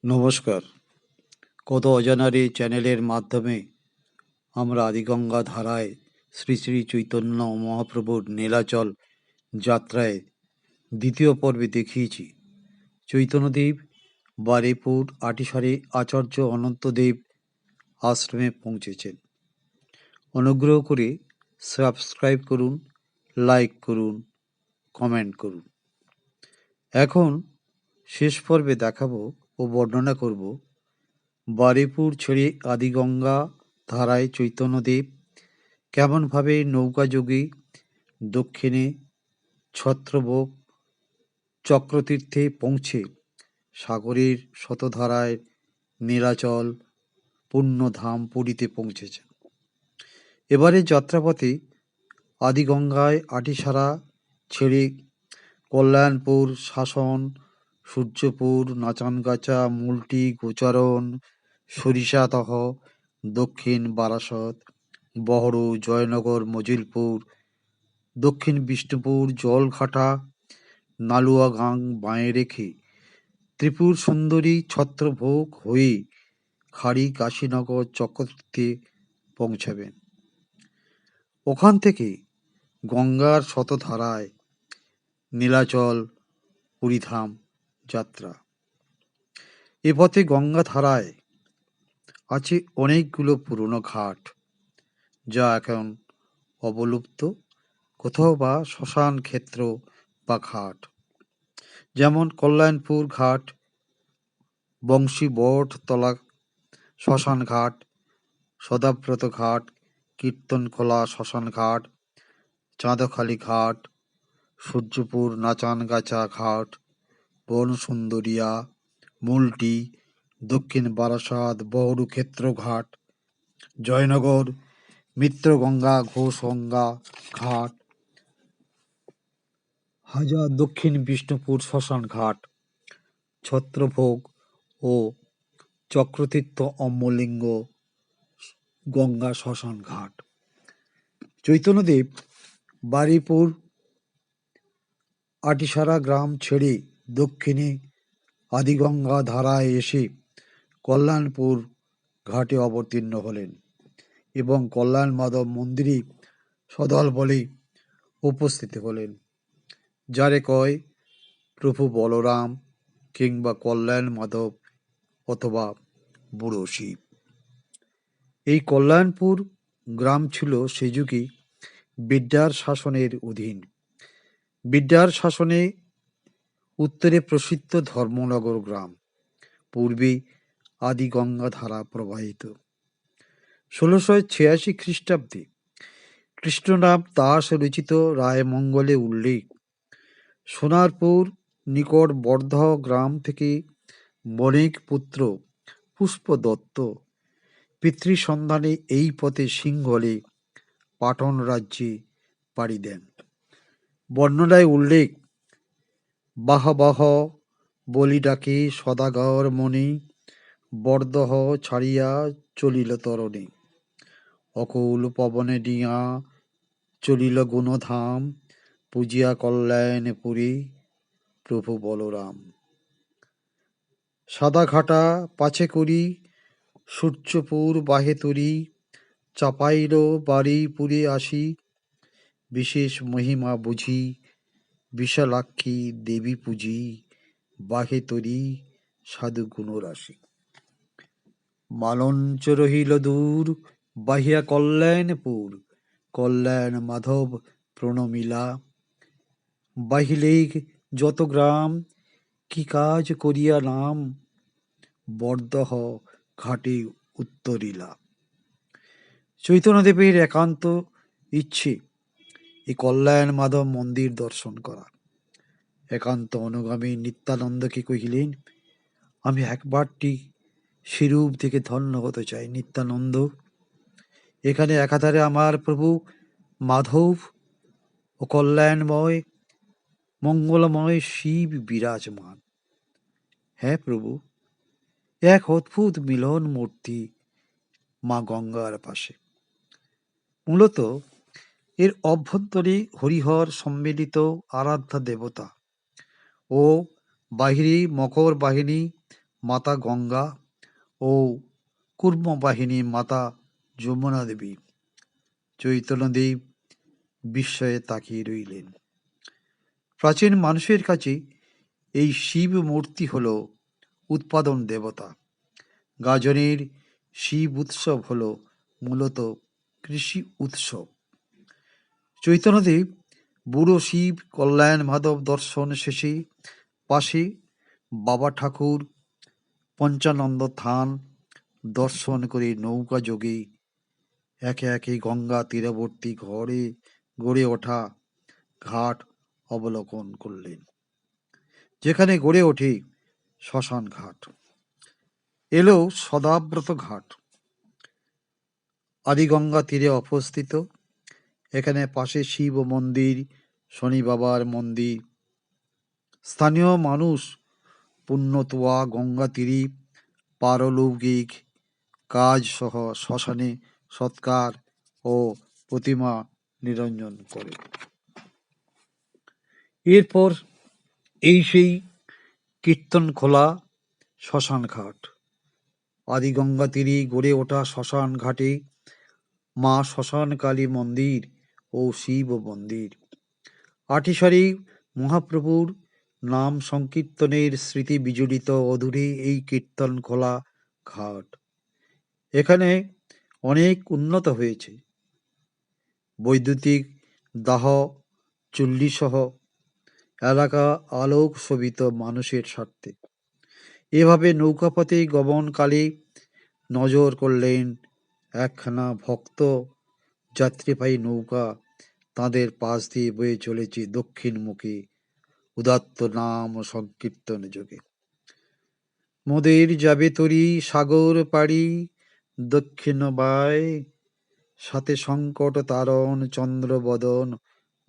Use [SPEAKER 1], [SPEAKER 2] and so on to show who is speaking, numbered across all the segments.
[SPEAKER 1] নমস্কার। কত অজানার এই চ্যানেলের মাধ্যমে আমরা আদিগঙ্গা ধারায় শ্রী শ্রী চৈতন্য মহাপ্রভুর নীলাচল যাত্রায় দ্বিতীয় পর্বে দেখিয়েছি চৈতন্যদেব বারেপুর আটিসারে আচার্য অনন্তদেব আশ্রমে পৌঁছেছেন। অনুগ্রহ করে সাবস্ক্রাইব করুন, লাইক করুন, কমেন্ট করুন। এখন শেষ পর্বে দেখাবো ও বর্ণনা করব বারেপুর ছেড়ে আদিগঙ্গা ধারায় চৈতন্যদেব কেমনভাবে নৌকাযোগে দক্ষিণে ছত্রবোক চক্রতীর্থে পৌঁছে সাগরের শতধারায় নীলাচল পুণ্যধাম পুরীতে পৌঁছেছেন। এবারে যাত্রাপথে আদিগঙ্গায় আটিসারা ছেড়ে কল্যাণপুর, শাসন, সূর্যপুর, নাচানগাছা, মুলটি, গোচারণ, সরিষাতহ, দক্ষিণ বারাসত, বহরু, জয়নগর, মজিলপুর, দক্ষিণ বিষ্ণুপুর, জলঘাটা, নালুয়াগাং বাঁয়ে রেখে ত্রিপুর সুন্দরী ছত্রভোগ হয়ে খাড়ি কাশীনগর চক্রতীর্থে পৌঁছাবেন। ওখান থেকে গঙ্গার শতধারায় নীলাচল পুরীধাম যাত্রা। এ পথে গঙ্গা ধারায় আছে অনেকগুলো পুরনো ঘাট, যা এখন অবলুপ্ত, কোথাও বা শ্মশান ক্ষেত্র বা ঘাট, যেমন কল্যাণপুর ঘাট, বংশীবটতলা শ্মশান ঘাট, সদাব্রত ঘাট, কীর্তনখোলা শ্মশান ঘাট, চাঁদখালি ঘাট, সূর্যপুর নাচানগাছা ঘাট, বনসুন্দরিয়া, মুলটি, দক্ষিণ বারাসাত, বহরু ক্ষেত্র ঘাট, জয়নগর, মিত্রগঙ্গা, ঘোষগঙ্গা ঘাট, হাজার, দক্ষিণ বিষ্ণুপুর শ্মশান ঘাট, ছত্রভোগ ও চক্রতীর্থ অম্বলিঙ্গ গঙ্গা শ্মশান ঘাট। চৈতন্যদেব বারুইপুর আটিসারা গ্রাম ছেড়ে দক্ষিণে আদিগঙ্গা ধারায় এসে কল্যাণপুর ঘাটে অবতীর্ণ হলেন এবং কল্যাণ মাধব মন্দিরে সদল বলে উপস্থিত হলেন, যারে কয় প্রভু বলরাম কিংবা কল্যাণ মাধব অথবা বুড়ো শিব। এই কল্যাণপুর গ্রাম ছিল সে যুগে বিদ্যার শাসনের অধীন। বিদ্যার শাসনে উত্তরে প্রসিদ্ধ ধর্মনগর গ্রাম, পূর্বে আদিগঙ্গা ধারা প্রবাহিত। 1686 খ্রিস্টাব্দে কৃষ্ণনাথ দাস রচিত রায়মঙ্গলে উল্লেখ, সোনারপুর নিকট বর্ধা গ্রাম থেকে বণিক পুত্র পুষ্প দত্ত পিতৃসন্ধানে এই পথে সিংহলে পাটন রাজ্যে পাড়ি দেন। বর্ণনায় উল্লেখ, বাহ বাহ বলি ডাকে সদাগর মণি, বরদহ ছাড়িয়া চলিল তরণে, অকুল পবনে ডিয়া চলিল গুণধাম, পূজিয়া কল্যাণপুরী প্রভু বলরাম। সাদাঘাটা পাছে করি সূর্যপুর বাহে তরি, চাপাইল বারুইপুরে আসি, বিশেষ মহিমা বুঝি বিশালাক্ষী দেবী পুজি, বাহে তরি সাধু গুণরাশি। মালঞ্চ রহিল দূর বাহিয়া কল্যাণপুর, কল্যাণ মাধব প্রণমিলা, বাহিলে যত গ্রাম কি কাজ করিয়া নাম, বরদহ ঘাটে উত্তরিলা। চৈতন্যদেবের একান্ত ইচ্ছে এই কল্যাণ মাধব মন্দির দর্শন করা। একান্ত অনুগামী নিত্যানন্দকে কহিলেন, আমি একবারটি সেরূপ থেকে ধন্য হতে চাই নিত্যানন্দ। এখানে একাধারে আমার প্রভু মাধব ও কল্যাণময় মঙ্গলময় শিব বিরাজমান। হ্যাঁ প্রভু, এক অদ্ভুত মিলন মূর্তি মা গঙ্গার পাশে। মূলত এর অভ্যন্তরে হরিহর সম্মিলিত আরাধ্যা দেবতা ও বাহিরে মকর বাহিনী মাতা গঙ্গা ও কুর্মবাহিনী মাতা যমুনা দেবী। চৈতন্যদেব বিস্ময়ে তাকিয়ে রইলেন। প্রাচীন মানুষের কাছে এই শিব মূর্তি হল উৎপাদন দেবতা। গাজনের শিব উৎসব হল মূলত কৃষি উৎসব। চৈতন্যদেব বুড়ো শিব কল্যাণ মাধব দর্শন শেষে পাশে বাবা ঠাকুর পঞ্চানন্দ থান দর্শন করে নৌকা যোগে একে একে গঙ্গা তীরবর্তী গড়ে ওঠা ঘাট অবলোকন করলেন, যেখানে গড়ে ওঠে শ্মশান ঘাট, এলো সদাব্রত ঘাট। আদিগঙ্গা তীরে অবস্থিত। এখানে পাশে শিব মন্দির, শনি বাবার মন্দির। স্থানীয় মানুষ পুণ্যতোয়া গঙ্গা তীরে পারলৌকিক কাজ সহ শ্মশানে সৎকার ও প্রতিমা নিরঞ্জন করে। এরপর এই সেই কীর্তনখোলা শ্মশান ঘাট। আদিগঙ্গা তীরে গড়ে ওঠা শ্মশান ঘাটে মা শ্মশানকালী মন্দির ও শিব মন্দির। আটিসারি মহাপ্রভুর নাম সংকীর্তনের স্মৃতি বিজড়িত অধুরে এই কীর্তনখোলা ঘাট। এখানে অনেক উন্নত হয়েছে। বৈদ্যুতিক দাহ চুল্লিসহ এলাকা আলোক শোভিত মানুষের স্বার্থে। এভাবে নৌকাপথে গমনকালে নজর করলেন একখানা ভক্ত যাত্রীবাহী নৌকা তাঁদের পাশ দিয়ে বয়ে চলেছে দক্ষিণমুখী উদাত্ত নাম সংকীর্তন যোগে। মোদের যাবে তরি সাগর পাড়ি দক্ষিণ বায়, সাথে সংকট তারণ চন্দ্রবদন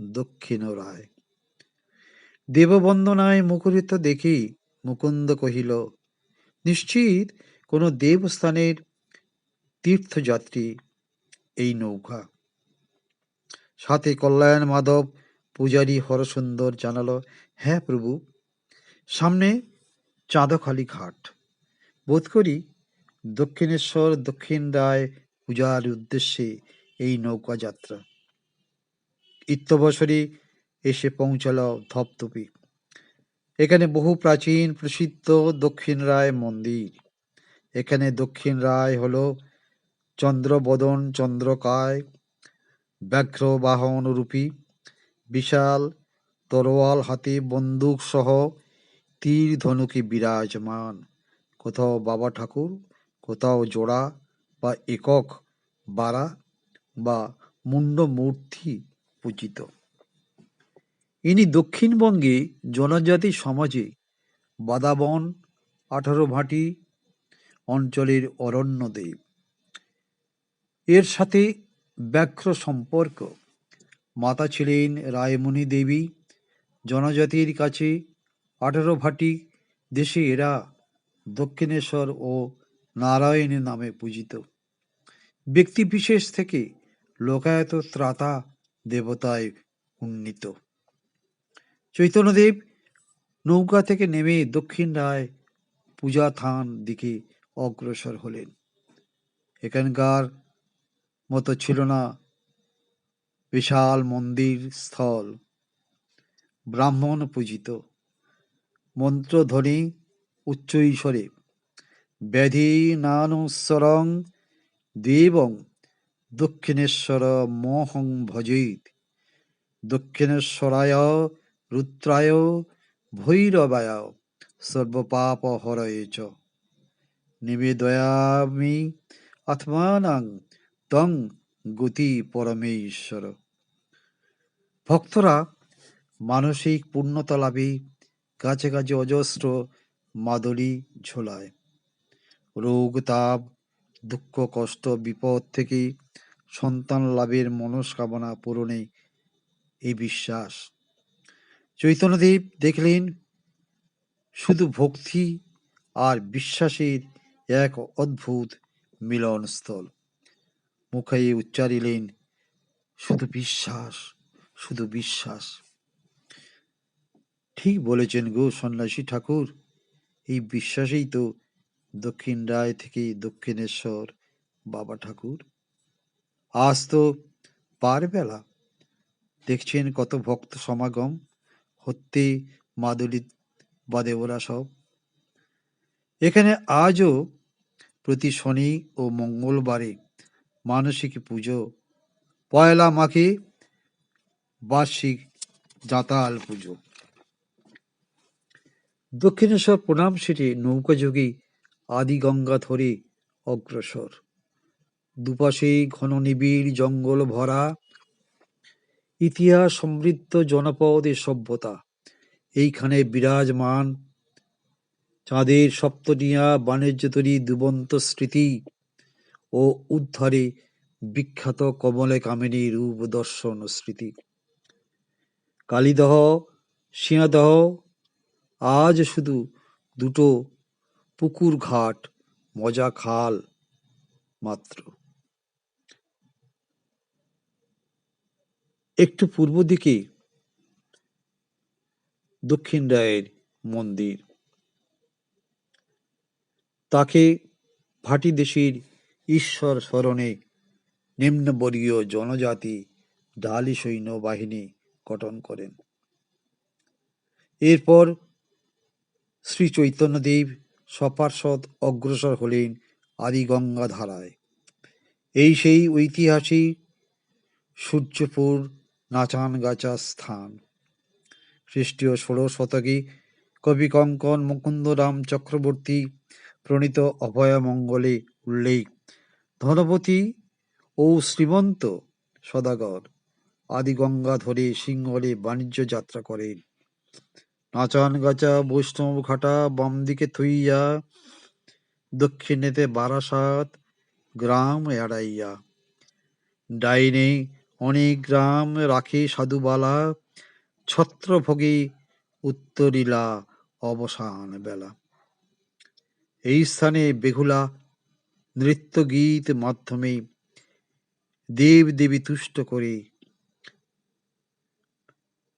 [SPEAKER 1] দক্ষিণ রায়। দেববন্দনায় মুখরিত দেখি মুকুন্দ কহিল, নিশ্চিত কোনো দেবস্থানের তীর্থযাত্রী এই নৌকা। সাথে কল্যাণ মাধব পূজারী হরসুন্দর জানালো, হ্যাঁ প্রভু, সামনে চাঁদখালি ঘাট। বোধ করি দক্ষিণেশ্বর দক্ষিণ রায় পূজার উদ্দেশ্যে এই নৌকা যাত্রা। ইত্যবসরে এসে পৌঁছাল ধপধপি। এখানে বহু প্রাচীন প্রসিদ্ধ দক্ষিণ রায় মন্দির। এখানে দক্ষিণ রায় হল চন্দ্রবদন চন্দ্রকায় ব্যাঘ্র বাহন রূপী, বিশাল তরোয়াল হাতে বন্দুক সহ তীর ধনুকে বিরাজমান। কোথাও বাবা ঠাকুর, কোথাও জোড়া বা একক বাড়া বা মুন্ড মূর্তি পূজিত। ইনি দক্ষিণবঙ্গে জনজাতি সমাজে বাদাবন 18 ভাটি অঞ্চলের অরণ্যদেব। এর সাথে ব্যাঘ্র সম্পর্ক। মাতা ছিলেন রায়মণি দেবী। জনজাতির কাছে 18 ভাটি দেশে এরা দক্ষিণেশ্বর ও নারায়ণী নামে পূজিত। ব্যক্তিবিশেষ থেকে লোকায়ত ত্রাতা দেবতায় উন্নীত। চৈতন্যদেব নৌকা থেকে নেমে দক্ষিণ রায় পূজা থান দিকে অগ্রসর হলেন। এখানকার মতো ছিল না বিশাল মন্দির স্থল, ব্রাহ্মণ পূজিত। মন্ত্রধ্বনি উচ্চ ঈশ্বরে ব্যাধি নানুস্বরং দেবং দক্ষিণেশ্বর মোহং ভজেত, দক্ষিণেশ্বরায় রুদ্রায় ভৈরবায় সর্বপাপ হরয়ে চ, নিবেদয়ামি আত্মানাং তং গতি পরমেশ্বর। ভক্তরা মানসিক পূর্ণতা লাভে কাছে কাছে অজস্র মাদুলি ঝোলায়। রোগ তাপ দুঃখ কষ্ট বিপদ থেকে সন্তান লাভের মনস্কামনা পূরণে এই বিশ্বাস। চৈতন্যদেব দেখলেন শুধু ভক্তি আর বিশ্বাসের এক অদ্ভুত মিলনস্থল। মুখে উচ্চারিলেন, শুধু বিশ্বাস, শুধু বিশ্বাস। ঠিক বলেছেন গো সন্ন্যাসী ঠাকুর, এই বিশ্বাসেই তো দক্ষিণ রায় থেকে দক্ষিণেশ্বর বাবা ঠাকুর। আজ তো পার বেলা, দেখছেন কত ভক্ত সমাগম, হত্যে মাদুলি বাদে ওরা সব। এখানে আজও প্রতি শনি ও মঙ্গলবারে মানসিক পুজো, পয়লা মাঘে বার্ষিক জাঁতাল পুজো। দক্ষিণেশ্বর প্রণাম সেরে নৌকাযোগী আদি গঙ্গা ধরে অগ্রসর। দুপাশে ঘন নিবিড় জঙ্গল ভরা, ইতিহাস সমৃদ্ধ জনপদ এ সভ্যতা। এইখানে বিরাজমান চাঁদের সপ্তনিয়া বাণিজ্যতরী দুবন্ত স্মৃতি ও উদ্ধারে বিখ্যাত কমলে কামিনী রূপ দর্শন স্মৃতি। কালীদহ, সিংহদহ আজ শুধু দুটো পুকুর ঘাট, মজা খাল মাত্র। একটু পূর্ব দিকে দক্ষিণ রায়ের মন্দির, তাকে ভাটি দেশের ঈশ্বর স্মরণে নিম্নবর্গীয় জনজাতি ঢালি সৈন্যবাহিনী গঠন করেন। এরপর শ্রী চৈতন্যদেব সপার্ষদ অগ্রসর হলেন আদি গঙ্গা ধারায়। এই সেই ঐতিহাসিক সূর্যপুর নাচানগাছা স্থান। খ্রিস্টীয় ১৬ শতকে কবি কঙ্কন মুকুন্দরাম চক্রবর্তী প্রণীত অভয়মঙ্গলে উল্লেখ, ধনপতি ও শ্রীমন্ত সদাগর আদি গঙ্গা ধরে সিংহলে বাণিজ্য যাত্রা করেন। নাচানগাছা বৈষ্ণব ঘাটা বাম দিকে থইয়া, দক্ষিণেতে বারাসাত গ্রাম এড়াইয়া। ডাইনে অনেক গ্রাম রাখে সাধুবালা, ছত্রভোগে উত্তরিলা অবসান বেলা। এই স্থানে বেহুলা নৃত্য গীত মাধ্যমে দেব দেবী তুষ্ট করে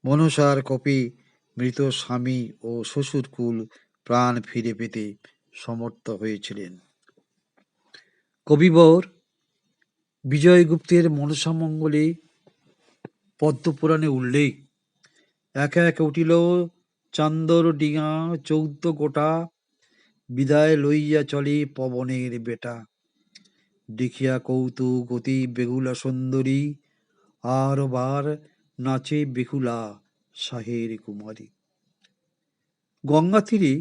[SPEAKER 1] মনসার কোপে মৃত স্বামী ও শ্বশুরকুল প্রাণ ফিরে পেতে সমর্থ হয়েছিলেন। কবিবর বিজয়গুপ্তের মনসামঙ্গলে পদ্মপুরাণে উল্লেখ, একে একে উঠিল চান্দর ডিঙা ১৪ গোটা, বিদায় লইয়া চলে পবনের বেটা। দেখিয়া কৌতুক অতি বেহুলা সুন্দরী, আর বার নাচে বেহুলা শাহের কুমারী। গঙ্গা তীরে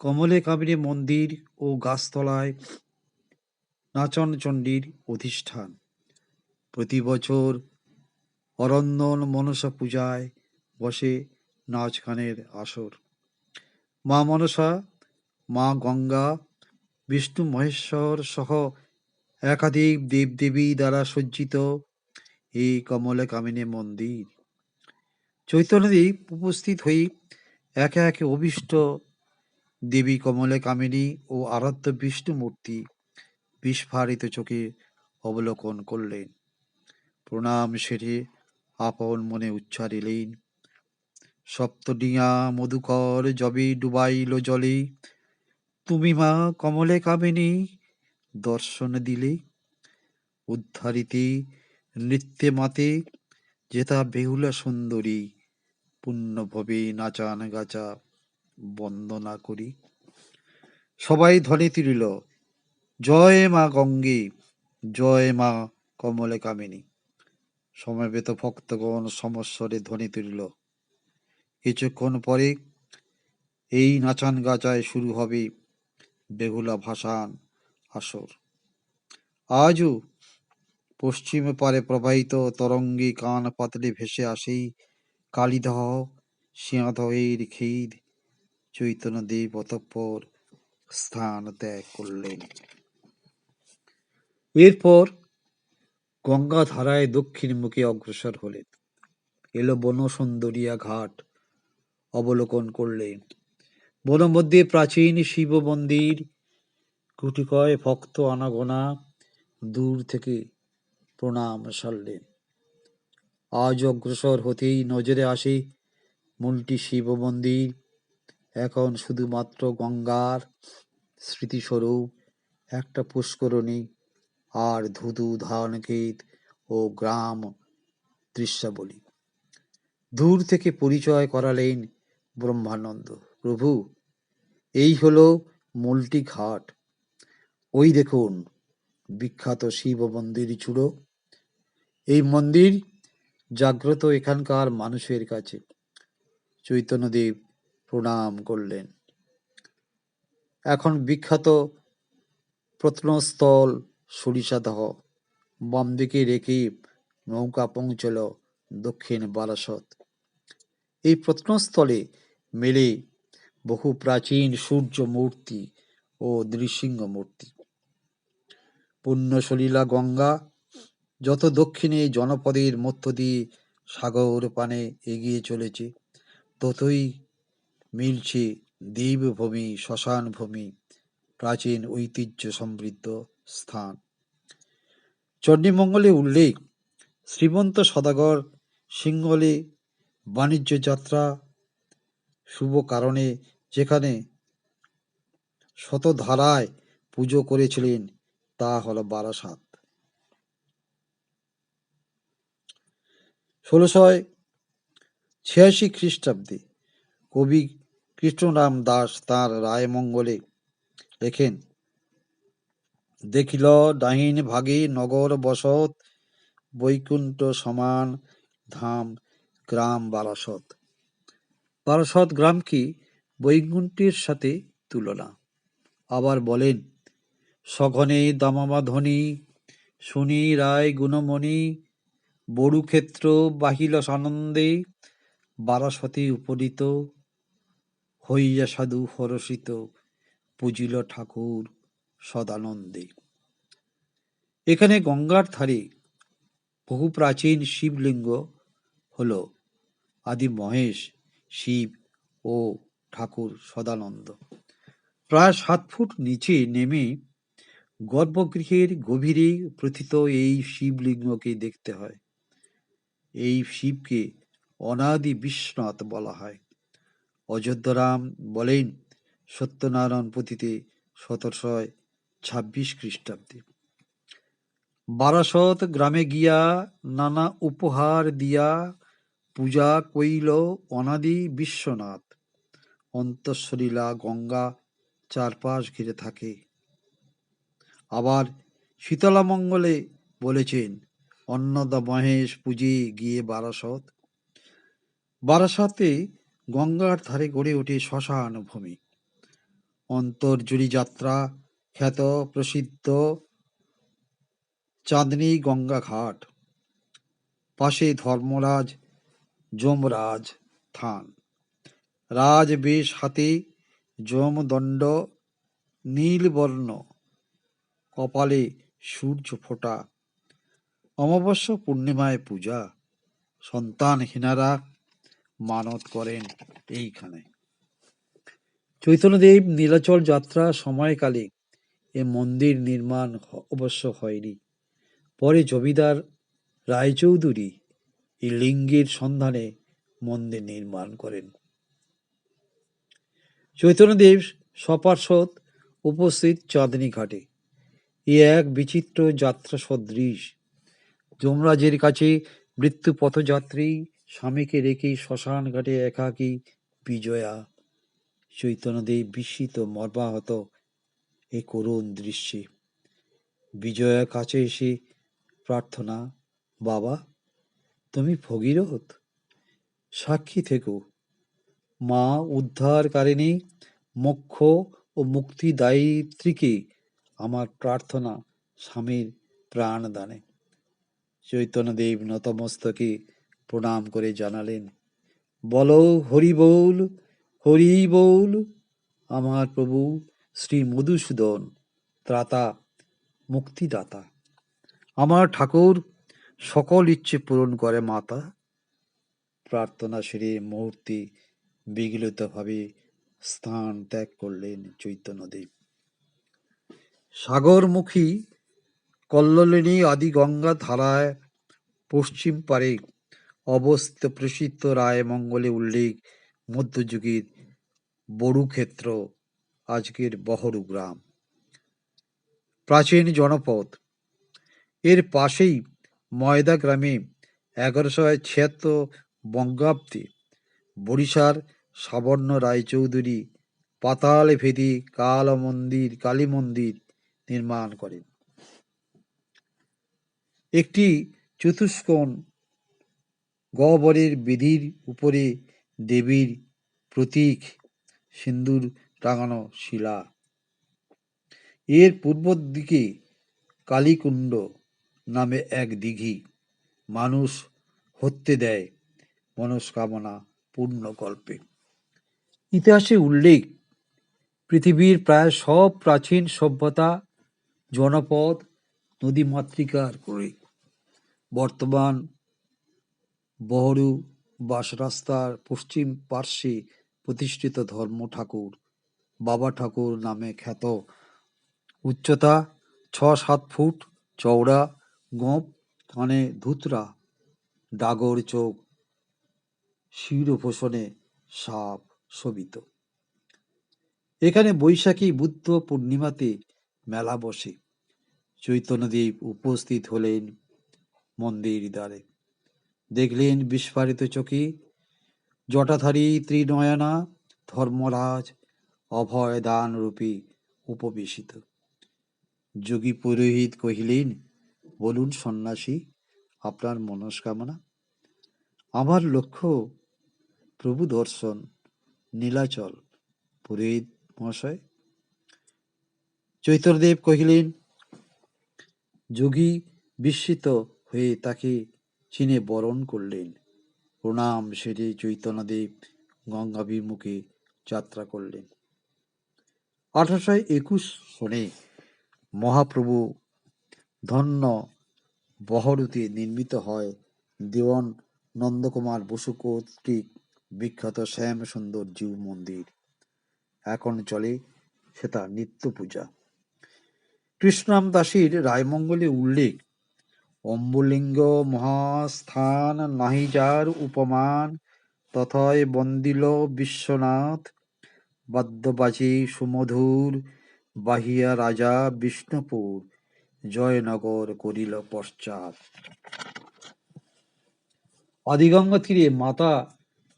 [SPEAKER 1] কমলে কামিনী মন্দির ও গাছতলায় নাচনচণ্ডীর অধিষ্ঠান। প্রতি বছর অরন্দন মনসা পূজায় বসে নাচ গানের আসর। মা মনসা, মা গঙ্গা, বিষ্ণু মহেশ্বর সহ একাধিক দেবদেবী দ্বারা সজ্জিত এই কমলে কামিনী মন্দির। চৈতন্যদেব উপস্থিত হয়ে একে একে অভীষ্ট দেবী কমলে কামিনী ও আরাধ্য বিষ্ণু মূর্তি বিস্ফারিত চোখে অবলোকন করলেন। প্রণাম সেরে আপন মনে উচ্চারিলেন, সপ্তডিঙা মধুকর যবে ডুবাইল জলে, তুমি মা কমলে কামিনী দর্শন দিলে। উদ্ধারিতে নৃত্যে মাতে যেতা বেহুলা সুন্দরী, পুণ্যভবে নাচান গাছা বন্দনা করি। সবাই ধ্বনি তুলিল, জয় মা গঙ্গে, জয় মা কমলে কামিনী। সমবেত ভক্তগণ সমস্বরে ধ্বনি তুলিল। কিছুক্ষণ পরে এই নাচান গাছায় শুরু হবে বেহুলা ভাসান আসর। আজও পশ্চিম পারে প্রবাহিত তরঙ্গে কান পাতলে ভেসে আসেই কালীদহ, সিংহদহের ক্ষীর। চৈতন্যদেব অতঃপর স্থান ত্যাগ করলেন। এরপর গঙ্গা ধারায় দক্ষিণ মুখে অগ্রসর হলেন। এলো বনসুন্দরিয়া ঘাট অবলোকন করলেন। বনমধ্যে প্রাচীন শিব মন্দির, গুটিকয় ভক্ত আনাগোনা দূর থেকে প্রণাম সারলেন। আজ অগ্রসর হতেই নজরে আসে মূলটি শিব মন্দির, এখন শুধুমাত্র গঙ্গার স্মৃতিস্বরূপ একটা পুষ্করণী আর ধুধু ধানক্ষেত ও গ্রাম দৃশ্যাবলী। দূর থেকে পরিচয় করালেন ব্রহ্মানন্দ। প্রভু, এই হলো মূলটি ঘাট। ওই দেখুন বিখ্যাত শিব মন্দির চূড়ো। এই মন্দির জাগ্রত এখানকার মানুষের কাছে। চৈতন্যদেব প্রণাম করলেন। এখন বিখ্যাত প্রত্নস্থল সরিষাদহ বাম দিকে রেখে নৌকা পৌঁছল দক্ষিণ বারাসত। এই প্রত্নস্থলে মেলে বহু প্রাচীন সূর্য মূর্তি ও নৃসিংহ মূর্তি। পুণ্যসলীলা গঙ্গা যত দক্ষিণে জনপদের মধ্য দিয়ে সাগর পানে এগিয়ে চলেছে, ততই মিলছে দেবভূমি, শ্মশানভূমি, প্রাচীন ঐতিহ্য সমৃদ্ধ স্থান। চণ্ডীমঙ্গলে উল্লেখ, শ্রীমন্ত সদাগর সিংহলে বাণিজ্য যাত্রা শুভ কারণে যেখানে শতধারায় পুজো করেছিলেন তা হল বারাসাত। 1686 খ্রিস্টাব্দে কবি কৃষ্ণরাম দাস তাঁর রায়মঙ্গলে লেখেন, দেখিল ডাহিন ভাগে নগর বসত, বৈকুণ্ঠ সমান ধাম গ্রাম বারাসত। বারাসত গ্রাম কি বৈকুণ্ঠের সাথে তুলনা। আবার বলেন, সঘনে দামামা ধ্বনি, শুনি রায় গুণমণি, বড়ুক্ষেত্র বাহিল সানন্দে, বারাসতে উপনীত হইয়া সাধু হরষিত, পুজিল ঠাকুর সদানন্দে। এখানে গঙ্গার ধারে বহু প্রাচীন শিবলিঙ্গ হল আদি মহেশ, শিব ও ঠাকুর সদানন্দ। প্রায় 7 ফুট নিচে নেমে গর্ভগৃহের গভীরে প্রথিত এই শিবলিঙ্গকে দেখতে হয়। এই শিবকে অনাদি বিশ্বনাথ বলা হয়। অযোধ্যারাম বলেন সত্যনারায়ণ পুঁথিতে 1726 খ্রিস্টাব্দে। বারাসত গ্রামে গিয়া নানা উপহার দিয়া, পূজা কইল অনাদি বিশ্বনাথ। অন্তঃসলীলা গঙ্গা চারপাশ ঘিরে থাকে। আবার শীতলামঙ্গলে বলেছেন, অন্নদা মহেশ পুজে গিয়ে বারাসত। বারাসাতে গঙ্গার ধারে গড়ে ওঠে শ্মশান ভূমি। অন্তর্জুড়ি যাত্রা খ্যাত প্রসিদ্ধ চাঁদনী গঙ্গা ঘাট। পাশে ধর্মরাজ যমরাজ থান। রাজ বেশ হাতে যমদণ্ড নীলবর্ণ, কপালে সূর্য ফোঁটা। অমাবস্যা পূর্ণিমায় পূজা। সন্তানহীনারা মানত করেন এইখানে। চৈতন্যদেব নীলাচল যাত্রা সময়কালে এ মন্দির নির্মাণ অবশ্য হয়নি। পরে জমিদার রায়চৌধুরী এই লিঙ্গের সন্ধানে মন্দির নির্মাণ করেন। চৈতন্যদেব সপার্ষদ উপস্থিত চাঁদনী ঘাটে। এ এক বিচিত্র যাত্রা সদৃশ। যমরাজের কাছে মৃত্যু পথযাত্রী স্বামীকে রেখে শ্মশান ঘাটে একাকী বিজয়া। চৈতন্যদেব বিস্মিত মর্মাহত এ করুণ দৃশ্যে। বিজয়ার কাছে এসে প্রার্থনা, বাবা তুমি ভগীরথ, সাক্ষী থেকো। মা উদ্ধারকারিণী, মোক্ষ ও মুক্তিদায়িত্রীকে আমার প্রার্থনা স্বামীর প্রাণ দানে। চৈতন্যদেব নতমস্তকে প্রণাম করে জানালেন, বলো হরি বল, হরি বল। আমার প্রভু শ্রী মধুসূদন, ত্রাতা মুক্তিদাতা। আমার ঠাকুর সকল ইচ্ছে পূরণ করে মাতা। প্রার্থনা সেরে মুহূর্তে বিগলিতভাবে স্থান ত্যাগ করলেন চৈতন্যদেব। সাগরমুখী কল্লোলিনী আদি গঙ্গা ধারায় পশ্চিম পারে অবস্থিত প্রসিদ্ধ রায়মঙ্গলে উল্লেখ মধ্যযুগের বড়ুক্ষেত্র আজকের বহরু গ্রাম। প্রাচীন জনপদ। এর পাশেই ময়দা গ্রামে 1176 বঙ্গাব্দে বরিশার সাবর্ণ রায়চৌধুরী পাতালভেদী কালী মন্দির নির্মাণ করেন। একটি চতুষ্কোণ গহ্বরের বেদির উপরে দেবীর প্রতীক সিন্দুর টাঙানো শিলা। এর পূর্ব দিকে কালীকুণ্ড নামে এক দিঘি। মানুষ হত্যে দেয় মনস্কামনা পূর্ণকল্পে। ইতিহাসে উল্লেখ, পৃথিবীর প্রায় সব প্রাচীন সভ্যতা জনপদ নদীমাতৃকার করে। বর্তমান বহরু বাস রাস্তার পশ্চিম পার্শ্বে প্রতিষ্ঠিত ধর্ম ঠাকুর বাবা ঠাকুর নামে খ্যাত, উচ্চতা ৬-৭ ফুট, চওড়া, গোঁফ, কানে ধুতরা, ডাগর চোখ, শিরোভূষণে সাপ শোভিত। এখানে বৈশাখী বুদ্ধ পূর্ণিমাতে মেলা বসে। চৈতন্যদেব উপস্থিত হলেন মন্দির দ্বারে। দেখলেন বিস্ফারিত চোখে জটাধারী ত্রিনয়না ধর্মরাজ অভয় দান রূপে উপবেশিত। যোগী পুরোহিত কহিলেন, বলুন সন্ন্যাসী, আপনার মনস্কামনা? আমার লক্ষ্য প্রভু দর্শন, নীলাচল। পুরোহিত মহাশয়। চৈতন্যদেব কহিলেন। যোগী বিস্মিত হয়ে তাকে চিনে বরণ করলেন। প্রণাম সেরে চৈতন্যদেব গঙ্গাভিমুখে যাত্রা করলেন। 1821 সনে মহাপ্রভু ধন্য বহরুতে নির্মিত হয় দেওয়ান নন্দকুমার বসু কর্তৃক বিখ্যাত শ্যাম সুন্দর জিউ মন্দির। এখন চলে সেটা নিত্য পূজা। কৃষ্ণরাম দাসীর রায়মঙ্গলে উল্লেখ, অম্বুলিঙ্গ মহাস্থান নাহি যার উপমান, তথয় বন্দিল বিশ্বনাথ বাদ্যবাজে সুমধুর, বাহিয়া রাজা বিষ্ণুপুর জয়নগর করিল পশ্চাৎ। আদিগঙ্গা তীরে মাতা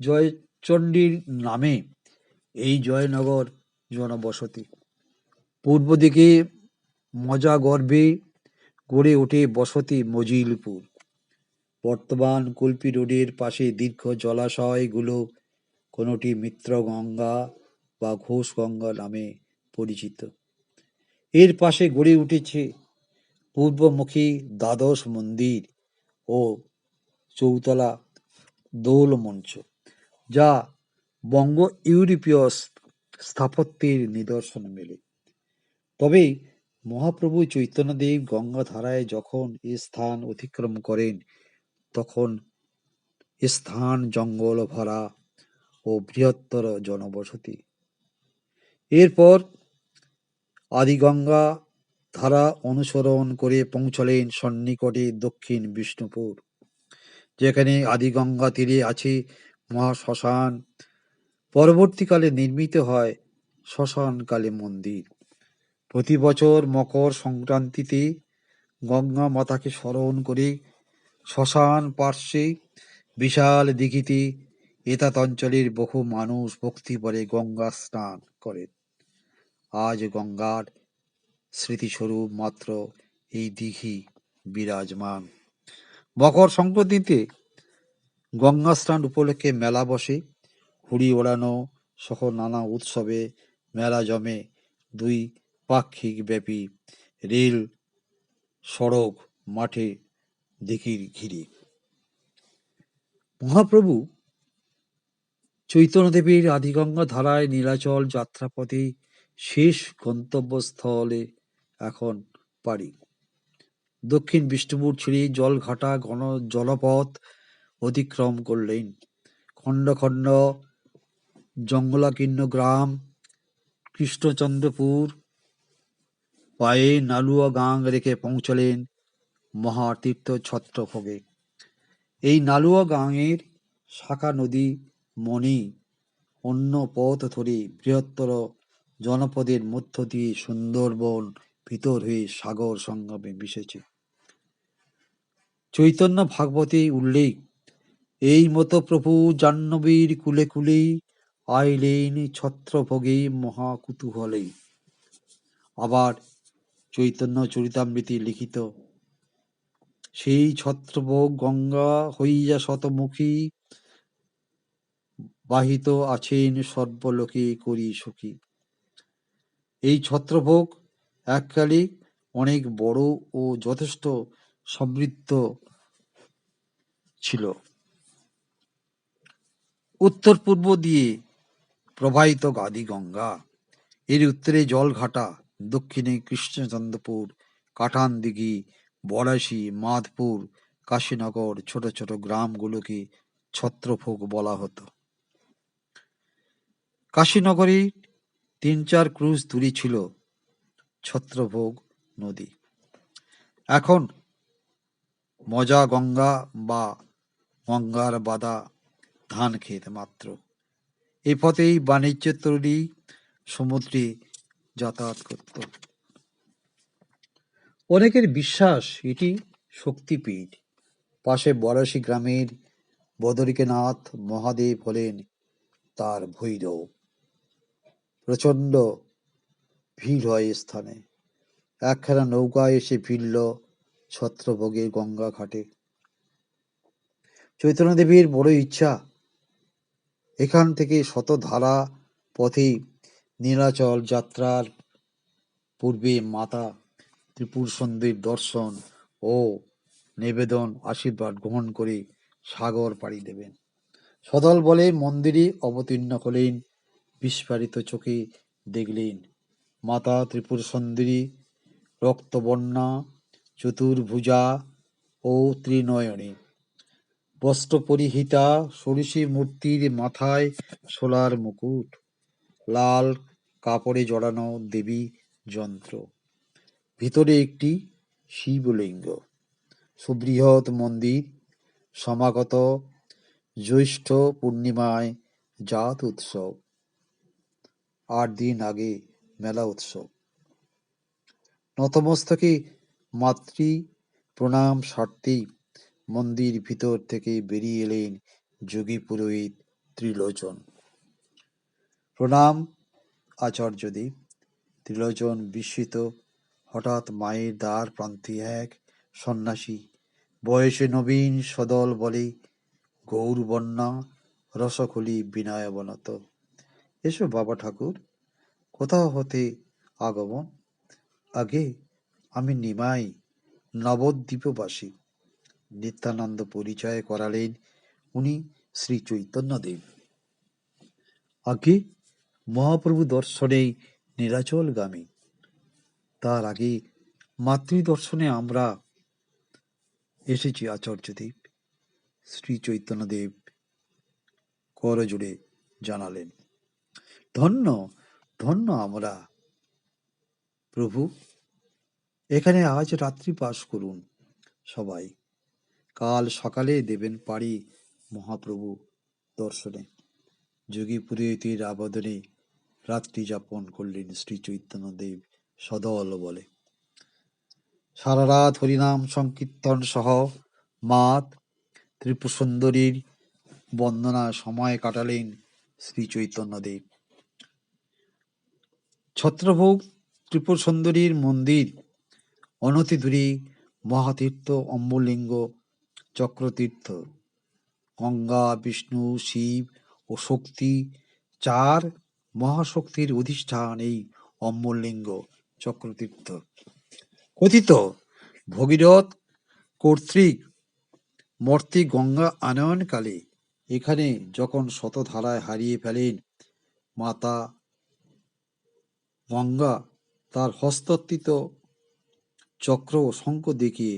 [SPEAKER 1] জয়চণ্ডীর নামে এই জয়নগর জনবসতি। পূর্ব দিকে মজা গর্ভে গড়ে ওঠে বসতি মজিলপুর। বর্তমান কুলপি রোডের পাশে দীর্ঘ জলাশয়গুলো কোনোটি মিত্রগঙ্গা বা ঘোষগঙ্গা নামে পরিচিত। এর পাশে গড়ে উঠেছে পূর্বমুখী দ্বাদশ মন্দির ও চৌতলা দোল মঞ্চ, যা বঙ্গ ইউরোপীয় স্থাপত্যের নিদর্শন মেলে। তবে মহাপ্রভু চৈতন্যদেব গঙ্গা ধারায় যখন এ স্থান অতিক্রম করেন, তখন স্থান জঙ্গল ভরা ও বৃহত্তর জনবসতি। এরপর আদিগঙ্গা ধারা অনুসরণ করে পৌঁছলেন সন্নিকটে দক্ষিণ বিষ্ণুপুর, যেখানে আদিগঙ্গা তীরে আছে মহাশ্মশান। পরবর্তীকালে নির্মিত হয় শ্মশানকালী মন্দির। প্রতি বছর মকর সংক্রান্তিতে গঙ্গা মাতাকে স্মরণ করে শ্মশান পার্শ্বে বিশাল দিঘিতে এতাত অঞ্চলের বহু মানুষ ভক্তিভরে গঙ্গা স্নান করেন। আজ গঙ্গার স্মৃতিস্বরূপ মাত্র এই দিঘি বিরাজমান। মকর সংক্রান্তিতে গঙ্গা স্নান উপলক্ষে মেলা বসে। হুড়ি ওড়ানো সহ নানা উৎসবে মেলা জমে 2 পাক্ষিক ব্যাপী রেল সড়ক মাঠে দিঘির ঘিরে। মহাপ্রভু চৈতন্যদেবের আদিগঙ্গা ধারায় নীলাচল যাত্রাপথে শেষ গন্তব্যস্থলে এখন পাড়ি। দক্ষিণ বিষ্ণুপুর ছেড়ে জলঘাটা জলপথ অতিক্রম করলেন। খণ্ড খণ্ড জঙ্গলাকীর্ণ গ্রাম কৃষ্ণচন্দ্রপুর পায়ে নালুয়া গাং রেখে পৌঁছলেন মহাতীর্থ ছত্রভোগে। এই নালুয়া গাঙের শাখা নদী মণি অন্য পথ ধরে বৃহত্তর জনপদের মধ্য দিয়ে সুন্দরবন ভিতর হয়ে সাগর সঙ্গমে মিশেছে। চৈতন্য ভাগবতে উল্লেখ, এই মতো প্রভু জাহ্নবীর কুলে কুলে আইলেন ছত্রভোগে মহাকুতূহলে। আবার চৈতন্য চরিতামৃতে লিখিত, সেই ছত্রভোগ গঙ্গা হইয়া শতমুখী, বাহিত আছেন সর্বলোকে করি সুখী। এই ছত্রভোগ এককালে অনেক বড় ও যথেষ্ট সমৃদ্ধ ছিল। উত্তর পূর্ব দিয়ে প্রবাহিত গাদি গঙ্গা, এর উত্তরে জলঘাটা, দক্ষিণে কৃষ্ণচন্দ্রপুর, কাটানদিঘি, বড়াশি, মাধপুর, কাশীনগর ছোট ছোট গ্রামগুলোকে ছত্রভোগ বলা হতো। কাশীনগরে ৩-৪ ক্রুশ দূরে ছিল ছত্রভোগ নদী। এখন মজা গঙ্গা বা গঙ্গার বাদা ধান ক্ষেত মাত্র। এ পথেই বাণিজ্য তরী সমুদ্রে যাতায়াত করত। অনেকের বিশ্বাস এটি শক্তিপীঠ। পাশে বড়াশি গ্রামের বদরিকানাথ মহাদেব হলেন তার ভৈরব। প্রচণ্ড ভিড় হয় এ স্থানে। একখানা নৌকা এসে ভিড়ল ছত্রভোগের গঙ্গা ঘাটে। চৈতন্যদেবের বড় ইচ্ছা এখান থেকে শতধারা পথে নীলাচল যাত্রার পূর্বে মাতা ত্রিপুর সুন্দরীর দর্শন ও নিবেদন আশীর্বাদ গ্রহণ করে সাগর পাড়ি দেবেন। সদল বলে মন্দিরে অবতীর্ণ হলেন। বিস্ফারিত চোখে দেখলেন মাতা ত্রিপুর সুন্দরী রক্তবর্ণা, চতুর্ভুজা ও ত্রিনয়নী, বস্ত্র পরিহিতা, ষোড়শী মূর্তির মাথায় সোলার মুকুট, লাল কাপড়ে জড়ানো দেবী যন্ত্র, ভিতরে একটি শিবলিঙ্গ। সুবৃহৎ মন্দির, সমাগত জ্যৈষ্ঠ পূর্ণিমায় জাত উৎসব, ৮ দিন আগে মেলা উৎসব। নতমস্তকে মাতৃ প্রণাম সারতেই মন্দির ভিতর থেকে বেরিয়ে এলেন যোগী পুরোহিত ত্রিলোচন। প্রণাম আচার্যদেব। ত্রিলোচন বিস্মিত। হঠাৎ মায়ের দ্বার প্রান্তে এক সন্ন্যাসী, বয়সে নবীন, সদল বলে, গৌরবর্ণা, রসকলি বিনয়াবনত, এসো বাবা ঠাকুর, কোথাও হতে আগমন? আগে আমি নিমাই, নবদ্বীপবাসী। নিত্যানন্দ পরিচয় করালেন উনি শ্রী চৈতন্যদেব। আগে মহাপ্রভু দর্শনে নীলাচলগামী, তার আগে মাতৃদর্শনে আমরা এসেছি আচার্যদেব। শ্রী চৈতন্যদেব করজোড়ে জানালেন, ধন্য ধন্য আমরা প্রভু, এখানে আজ রাত্রি বাস করুন সবাই, কাল সকালে দেবেন পাড়ি মহাপ্রভু দর্শনে। যোগী পুরোহিতের আবেদনে রাত্রি যাপন করলেন শ্রী চৈতন্যদেব সদল বলে। সারা রাত হরিনাম সংকীর্তন সহ মাত ত্রিপুর সুন্দরীর বন্দনা সময় কাটালেন শ্রী চৈতন্যদেব। ছত্রভোগ ত্রিপুর সুন্দরীর মন্দির অনতি দূরে মহাতীর্থ অম্বলিঙ্গ চক্রতীর্থ। গঙ্গা, বিষ্ণু, শিব ও শক্তি, 4 মহাশক্তির অধিষ্ঠান এই অম্বলিঙ্গ চক্রতীর্থ। কথিত ভগীরথ কর্তৃক মর্তে গঙ্গা আনয়নকালে এখানে যখন শতধারায় হারিয়ে ফেলেন মাতা গঙ্গা, তার হস্তস্থিত চক্র ও শঙ্খ দেখিয়ে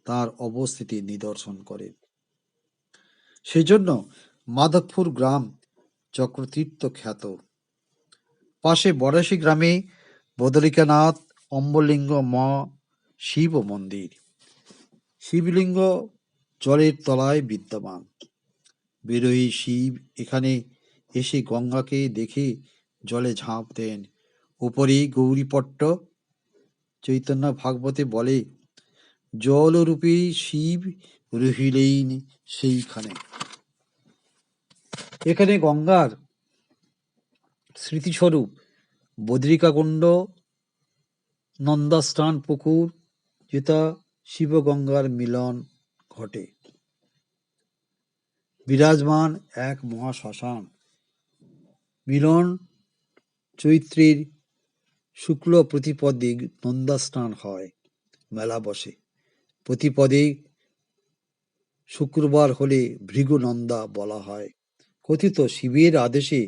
[SPEAKER 1] তার অবস্থিতি নিদর্শন করেন। সেজন্য মাধবপুর গ্রাম চক্রতীর্থ খ্যাত। পাশে বড়াশি গ্রামে বদরিকানাথ অম্বলিঙ্গ মা শিব মন্দির। শিবলিঙ্গ জলের তলায় বিদ্যমান। বিরোহী শিব এখানে এসে গঙ্গাকে দেখে জলে ঝাঁপ দেন উপরেই গৌরীপট্ট। চৈতন্য ভাগবতে বলে, জলরূপী শিব রহিলেন সেইখানে। এখানে গঙ্গার স্মৃতিস্বরূপ বদ্রিকাকুণ্ড, নন্দাস্নান পুকুর, যেটা শিব গঙ্গার মিলন ঘটে। বিরাজমান এক মহাশ্মশান। মিলন চৈত্রের শুক্ল প্রতিপদে নন্দাস্নান হয়, মেলা বসে। প্রতিপদে শুক্রবার হলে ভৃগুনন্দা বলা হয়। কথিত শিবের আদেশে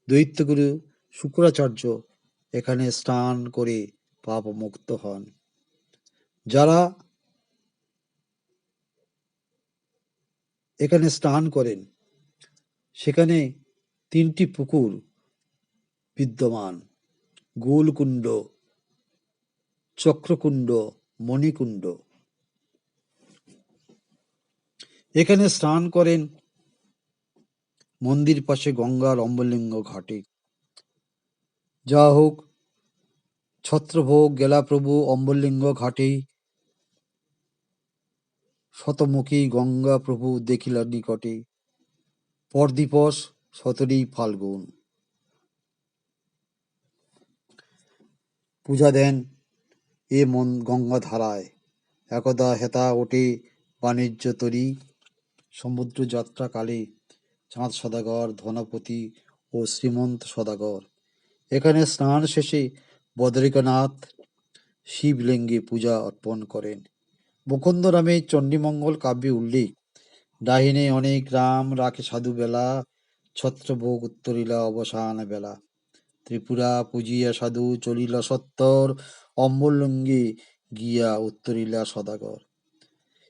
[SPEAKER 1] দৈত্যগুরু শুক্রাচার্য এখানে স্নান করে পাপমুক্ত হন। যারা এখানে স্নান করেন সেখানে 3টি পুকুর বিদ্যমান: গোলকুণ্ড, চক্রকুণ্ড, মণিকুণ্ড। এখানে স্নান করেন মন্দির পাশে গঙ্গার অম্বলিঙ্গ ঘাটে। যা হোক, ছত্রভোগ গেলাপ্রভু অম্বলিঙ্গ ঘাটে শতমুখী গঙ্গা প্রভু দেখিলা নিকটে। পরদিবস 17ই ফাল্গুন। পূজা দেন এ গঙ্গা ধারায়। একদা হেতা ওঠে বাণিজ্য তরী। সমুদ্র যাত্রাকালে চাঁদ সদাগর, ধনপতি ও শ্রীমন্ত সদাগর এখানে স্নান শেষে বদ্রিকানাথ শিবলিঙ্গে পূজা অর্পণ করেন। মুকুন্দরামের চণ্ডীমঙ্গল কাব্যে উল্লেখ, ডাহিনে অনেক রাম রাখে সাধু বেলা, ছত্রভোগ উত্তরিলা অবসান বেলা। ত্রিপুরা পূজিয়া সাধু চলিলা সত্তর, অম্বললিঙ্গে গিয়া উত্তরিলা সদাগর।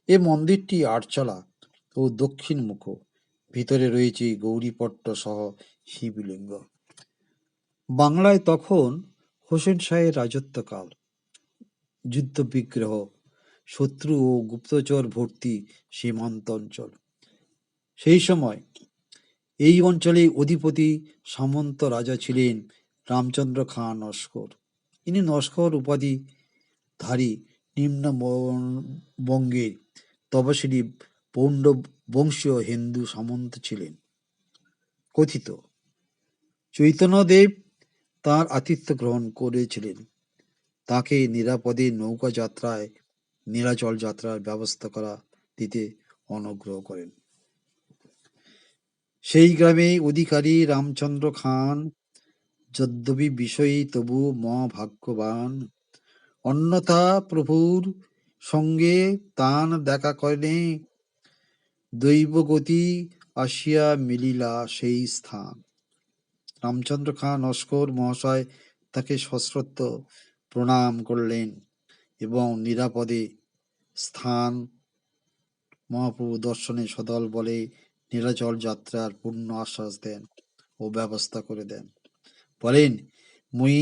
[SPEAKER 1] এ মন্দিরটি আটচালা ও দক্ষিণমুখ। ভিতরে রয়েছে গৌরীপট্ট সহ শিবলিঙ্গ। বাংলায় তখন হোসেন শাহের রাজত্বকাল। যুদ্ধবিগ্রহ, শত্রু ও গুপ্তচর ভর্তি সীমান্ত অঞ্চল। সেই সময় এই অঞ্চলে অধিপতি সামন্ত রাজা ছিলেন রামচন্দ্র খাঁ নস্কর। ইনি নস্কর উপাধি ধারী নিম্নবঙ্গের তপশিলি পৌণ্ড বংশীয় হিন্দু সামন্ত ছিলেন। কথিত, চৈতন্যদেব তাঁর আতিথ্য গ্রহণ করেছিলেন। তাকে নিরাপদে নৌকা যাত্রায় নীলাচল যাত্রার ব্যবস্থা দিতে অনুগ্রহ করেন। সেই গ্রামে অধিকারী রামচন্দ্র খান যদ্যপি বিষয়ী তবু মহাভাগ্যবান। অন্যথা প্রভুর সঙ্গে তান দেখা করেন, দৈবগতি আসিয়া মিলিলা সেই স্থান। রামচন্দ্র খাঁ নস্কর মহাশয় তাকে সশ্রদ্ধ প্রণাম করলেন এবং নিরাপদে স্থান মহাপ্রভু দর্শনে সদল বলে নীলাচল যাত্রার পূর্ণ আশ্বাস দেন ও ব্যবস্থা করে দেন। বলেন, মুই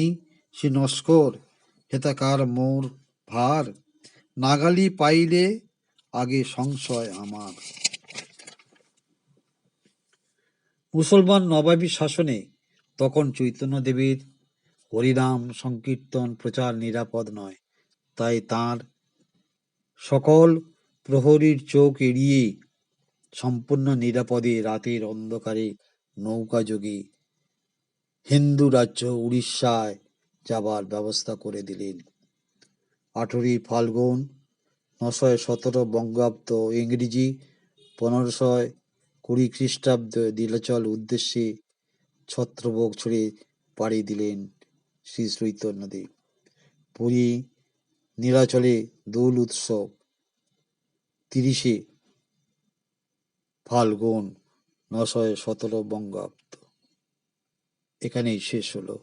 [SPEAKER 1] সে নস্কর হেতাকার মোর ভার, নাগালি পাইলে আগে সংশয় আমার। মুসলমান নবাবী শাসনে তখন চৈতন্যদেবের হরিনাম সংকীর্তন প্রচার নিরাপদ নয়। তাই তাঁর সকল প্রহরীর চোখ এড়িয়ে সম্পূর্ণ নিরাপদে রাতের অন্ধকারে নৌকাযোগে হিন্দু রাজ্য উড়িষ্যায় যাবার ব্যবস্থা করে দিলেন। 18ই ফাল্গুন 917 বঙ্গাব্দ ইংরেজি 1520 খ্রিস্টাব্দ নীলাচল উদ্দেশ্যে ছত্রভোগ ছেড়ে পাড়ি দিলেন শ্রী চৈতন্যদেব। পুরী নীলাচলে দোল উৎসব 30শে ফাল্গুন 917 বঙ্গাব্দ। এখানেই শেষ হলো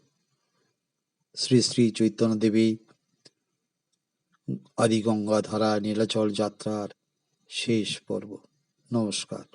[SPEAKER 1] শ্রী শ্রী চৈতন্যদেবী আদি গঙ্গা ধারা নীলাচল যাত্রার শেষ পর্ব। নমস্কার।